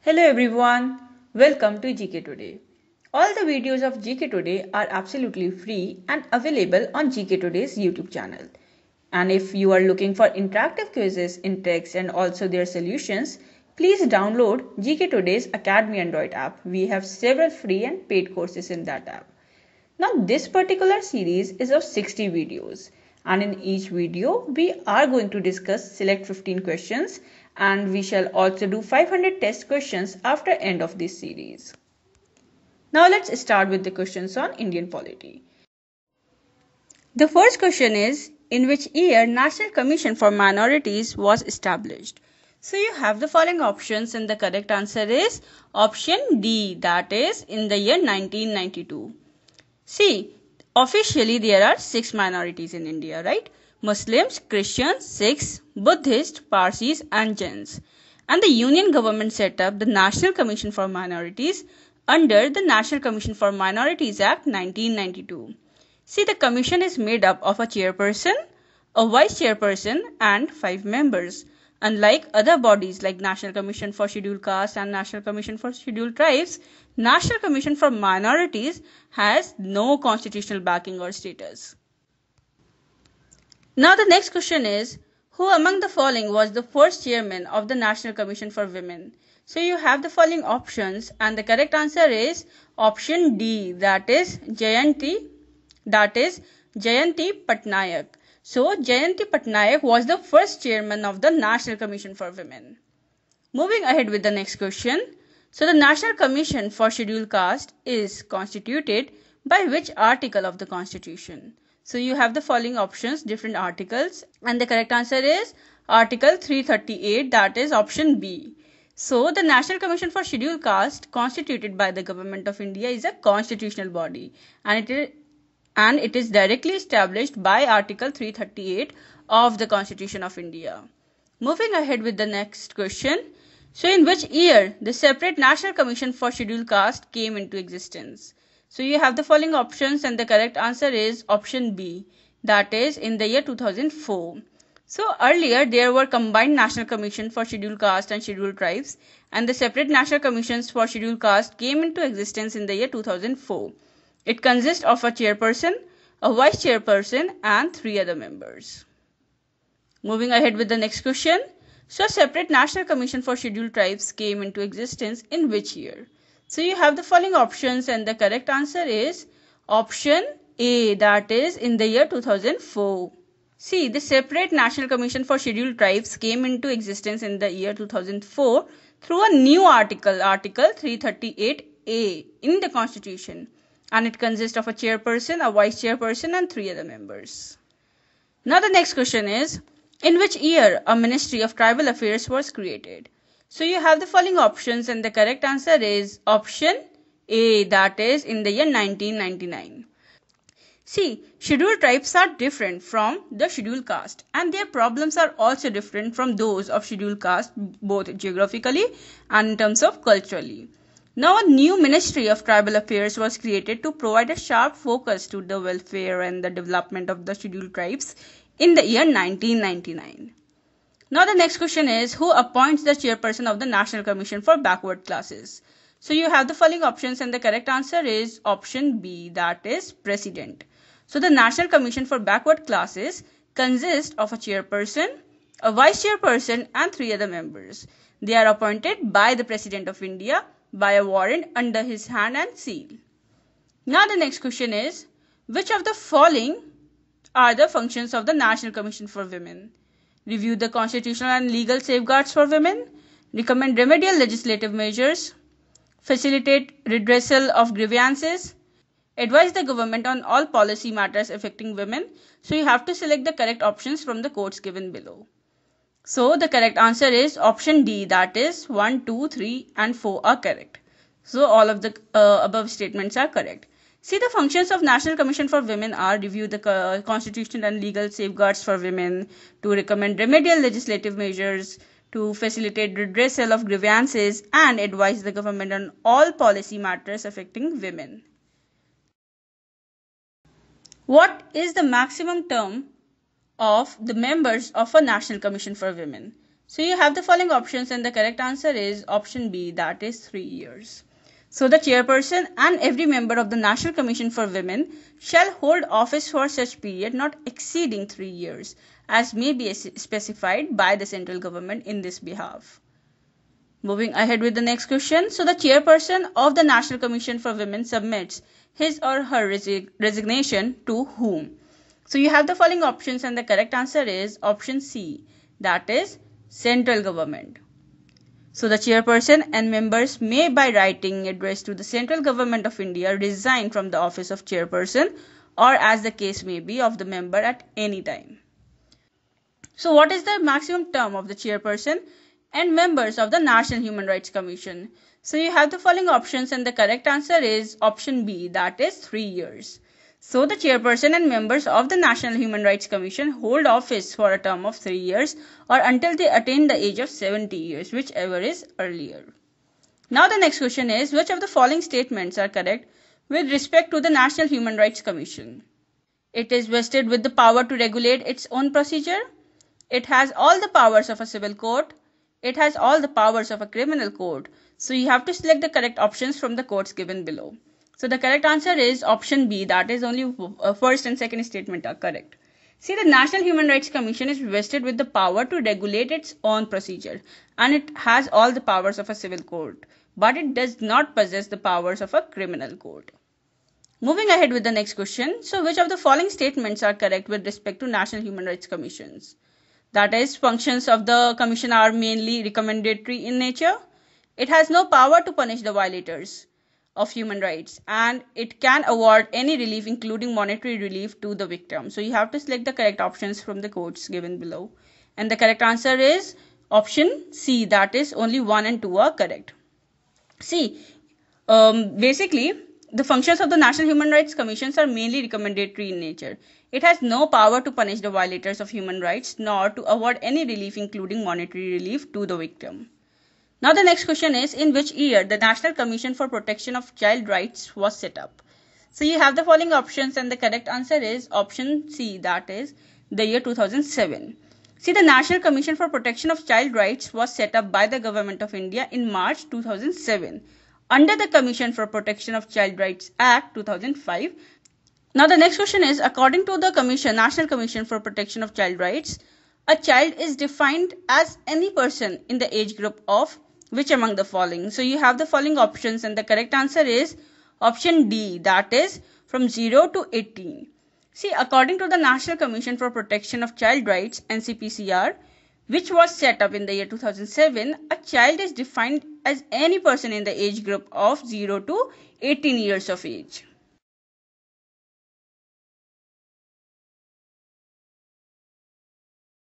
Hello everyone, welcome to GK Today. All the videos of GK Today are absolutely free and available on GK Today's YouTube channel. And if you are looking for interactive quizzes in text and also their solutions, please download GK Today's Academy Android app. We have several free and paid courses in that app. Now this particular series is of 60 videos and in each video we are going to discuss select 15 questions and we shall also do 500 test questions after end of this series. Now let's start with the questions on Indian polity. The first question is, in which year National Commission for Minorities was established? So you have the following options and the correct answer is option D, that is in the year 1992. See, officially there are 6 minorities in India, right? Muslims, Christians, Sikhs, Buddhists, Parsis and Jains. And the Union government set up the National Commission for Minorities under the National Commission for Minorities Act 1992. See, the commission is made up of a chairperson, a vice chairperson and 5 members. Unlike other bodies like National Commission for Scheduled Castes and National Commission for Scheduled Tribes, National Commission for Minorities has no constitutional backing or status. Now the next question is, who among the following was the first chairman of the National Commission for Women? So you have the following options and the correct answer is option D, that is Jayanti Patnaik. So Jayanti Patnaik was the first chairman of the National Commission for Women. Moving ahead with the next question. So the National Commission for Scheduled Caste is constituted by which article of the Constitution? So you have the following options, different articles, and the correct answer is Article 338, that is option B. So the National Commission for Scheduled Caste constituted by the Government of India is a constitutional body and it is directly established by Article 338 of the Constitution of India. Moving ahead with the next question. So in which year the separate National Commission for Scheduled Caste came into existence? So you have the following options and the correct answer is option B, that is in the year 2004. So earlier there were combined National Commission for Scheduled Caste and Scheduled Tribes and the separate National Commissions for Scheduled Caste came into existence in the year 2004. It consists of a chairperson, a vice chairperson and 3 other members. Moving ahead with the next question. So a separate National Commission for Scheduled Tribes came into existence in which year? So you have the following options and the correct answer is option A, that is in the year 2004. See, the separate National Commission for Scheduled Tribes came into existence in the year 2004 through a new article, Article 338A in the Constitution. And it consists of a chairperson, a vice chairperson and 3 other members. Now the next question is, in which year a Ministry of Tribal Affairs was created? So you have the following options and the correct answer is option A, that is in the year 1999. See, scheduled tribes are different from the scheduled caste and their problems are also different from those of scheduled caste both geographically and in terms of culturally. Now a new Ministry of Tribal Affairs was created to provide a sharp focus to the welfare and the development of the scheduled tribes in the year 1999. Now the next question is, who appoints the chairperson of the National Commission for Backward Classes? So you have the following options and the correct answer is option B, that is President. So the National Commission for Backward Classes consists of a chairperson, a vice chairperson and 3 other members. They are appointed by the President of India by a warrant under his hand and seal. Now the next question is, which of the following are the functions of the National Commission for Women? Review the constitutional and legal safeguards for women, recommend remedial legislative measures, facilitate redressal of grievances, advise the government on all policy matters affecting women. So you have to select the correct options from the codes given below. So the correct answer is option D, that is 1, 2, 3 and 4 are correct. So all of the above statements are correct. See, the functions of National Commission for Women are review the constitutional and legal safeguards for women, to recommend remedial legislative measures, to facilitate redressal of grievances and advise the government on all policy matters affecting women. What is the maximum term of the members of a National Commission for Women? So you have the following options and the correct answer is option B, that is 3 years. So the chairperson and every member of the National Commission for Women shall hold office for such period not exceeding 3 years as may be specified by the central government in this behalf. Moving ahead with the next question. So the chairperson of the National Commission for Women submits his or her resignation to whom? So you have the following options and the correct answer is option C, that is central government. So the chairperson and members may by writing address to the central government of India resign from the office of chairperson or as the case may be of the member at any time. So what is the maximum term of the chairperson and members of the National Human Rights Commission? So you have the following options and the correct answer is option B, that is 3 years. So the chairperson and members of the National Human Rights Commission hold office for a term of 3 years or until they attain the age of 70 years, whichever is earlier. Now the next question is, which of the following statements are correct with respect to the National Human Rights Commission? It is vested with the power to regulate its own procedure. It has all the powers of a civil court. It has all the powers of a criminal court. So you have to select the correct options from the courts given below. So the correct answer is option B, that is only first and second statement are correct. See, the National Human Rights Commission is vested with the power to regulate its own procedure and it has all the powers of a civil court, but it does not possess the powers of a criminal court. Moving ahead with the next question. So which of the following statements are correct with respect to National Human Rights Commissions? That is, functions of the commission are mainly recommendatory in nature. It has no power to punish the violators of human rights and it can award any relief including monetary relief to the victim. So you have to select the correct options from the quotes given below. And the correct answer is option C, that is only 1 and 2 are correct. See, basically the functions of the National Human Rights Commissions are mainly recommendatory in nature. It has no power to punish the violators of human rights nor to award any relief including monetary relief to the victim. Now the next question is, in which year the National Commission for Protection of Child Rights was set up? So you have the following options and the correct answer is option C, that is the year 2007. See, the National Commission for Protection of Child Rights was set up by the Government of India in March 2007 under the Commission for Protection of Child Rights Act 2005. Now the next question is, according to the National Commission for Protection of Child Rights, a child is defined as any person in the age group of which among the following? So you have the following options and the correct answer is option D, that is from 0 to 18. See, according to the National Commission for Protection of Child Rights, NCPCR, which was set up in the year 2007, a child is defined as any person in the age group of 0 to 18 years of age.